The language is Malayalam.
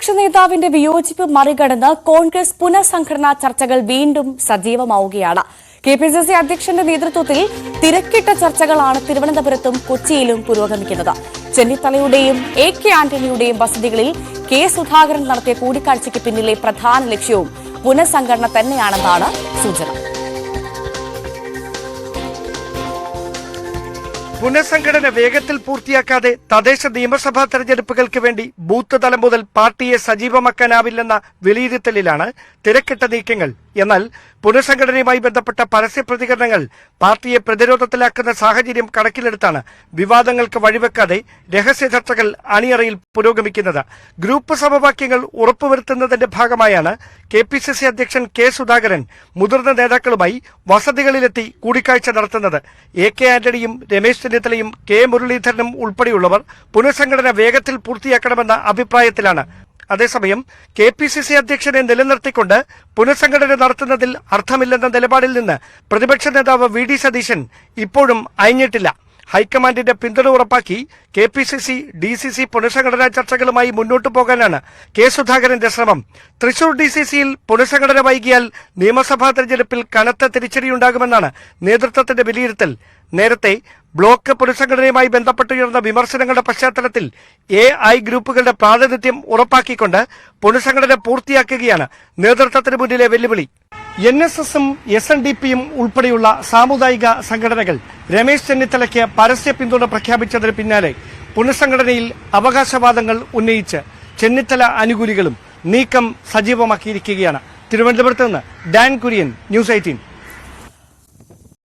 പ്രതിപക്ഷ നേതാവിന്റെ വിയോജിപ്പ് മറികടന്ന് കോൺഗ്രസ് പുനഃസംഘടനാ ചർച്ചകൾ വീണ്ടും സജീവമാവുകയാണ്. കെപിസിസി അധ്യക്ഷന്റെ നേതൃത്വത്തിൽ തിരക്കിട്ട ചർച്ചകളാണ് തിരുവനന്തപുരത്തും കൊച്ചിയിലും പുരോഗമിക്കുന്നത്. ചെന്നിത്തലയുടെയും എ.കെ. ആന്റണിയുടെയും വസതികളിൽ കെ. സുധാകരൻ നടത്തിയ കൂടിക്കാഴ്ചയ്ക്ക് പിന്നിലെ പ്രധാന ലക്ഷ്യവും പുനഃസംഘടന തന്നെയാണെന്നാണ് സൂചന. പുനഃസംഘടന വേഗത്തിൽ പൂർത്തിയാക്കാതെ തദ്ദേശ നിയമസഭാ തെരഞ്ഞെടുപ്പുകൾക്ക് വേണ്ടി ബൂത്ത് തലം മുതൽ പാർട്ടിയെ സജീവമാക്കാനാവില്ലെന്ന വിലയിരുത്തലിലാണ് തിരക്കിട്ട നീക്കങ്ങൾ. എന്നാൽ പുനഃസംഘടനയുമായി ബന്ധപ്പെട്ട പരസ്യ പ്രതികരണങ്ങൾ പാർട്ടിയെ പ്രതിരോധത്തിലാക്കുന്ന സാഹചര്യം കണക്കിലെടുത്താണ് വിവാദങ്ങൾക്ക് വഴിവെക്കാതെ രഹസ്യ ചർച്ചകൾ അണിയറയിൽ പുരോഗമിക്കുന്നത്. ഗ്രൂപ്പ് സമവാക്യങ്ങൾ ഉറപ്പുവരുത്തുന്നതിന്റെ ഭാഗമായാണ് കെപിസിസി അധ്യക്ഷൻ കെ. സുധാകരൻ മുതിർന്ന നേതാക്കളുമായി വസതികളിലെത്തി കൂടിക്കാഴ്ച നടത്തുന്നത്. എ.കെ. ആന്റണിയും രമേശ് ചെന്നിത്തലയും കെ. മുരളീധരനും ഉൾപ്പെടെയുള്ളവർ പുനഃസംഘടന വേഗത്തിൽ പൂർത്തിയാക്കണമെന്ന അഭിപ്രായത്തിലാണ്. അതേസമയം കെപിസിസി അധ്യക്ഷനെ നിലനിർത്തിക്കൊണ്ട് പുനഃസംഘടന നടത്തുന്നതിൽ അർത്ഥമില്ലെന്ന നിലപാടിൽ നിന്ന് പ്രതിപക്ഷ നേതാവ് വി.ഡി. സതീശൻ ഇപ്പോഴും അയഞ്ഞിട്ടില്ല. ഹൈക്കമാൻഡിന്റെ പിന്തുണ ഉറപ്പാക്കി കെപിസിസി ഡിസിസി പുനഃസംഘടനാ ചർച്ചകളുമായി മുന്നോട്ടു പോകാനാണ് കെ. സുധാകരന്റെ ശ്രമം. തൃശൂർ ഡിസിസിയിൽ പുനഃസംഘടന വൈകിയാൽ നിയമസഭാ തെരഞ്ഞെടുപ്പിൽ കനത്ത തിരിച്ചടിയുണ്ടാകുമെന്നാണ് നേതൃത്വത്തിന്റെ വിലയിരുത്തൽ. നേരത്തെ ബ്ലോക്ക് പുനഃസംഘടനയുമായി ബന്ധപ്പെട്ടുയർന്ന വിമർശനങ്ങളുടെ പശ്ചാത്തലത്തിൽ എ.ഐ. ഗ്രൂപ്പുകളുടെ പ്രാതിനിധ്യം ഉറപ്പാക്കിക്കൊണ്ട് പുനഃസംഘടന പൂർത്തിയാക്കുകയാണ് നേതൃത്വത്തിന് മുന്നിലെ വെല്ലുവിളി. NSSും SNDPയും ഉൾപ്പെടെയുള്ള സാമുദായിക സംഘടനകൾ രമേശ് ചെന്നിത്തലയ്ക്ക് പരസ്യ പിന്തുണ പ്രഖ്യാപിച്ചതിന് പിന്നാലെ പുനഃസംഘടനയിൽ അവകാശവാദങ്ങൾ ഉന്നയിച്ച് ചെന്നിത്തല അനുകൂലികളും നീക്കം സജീവമാക്കിയിരിക്കുകയാണ്. തിരുവനന്തപുരത്ത് നിന്ന് ഡാൻ കുര്യൻ, ന്യൂസ് 18.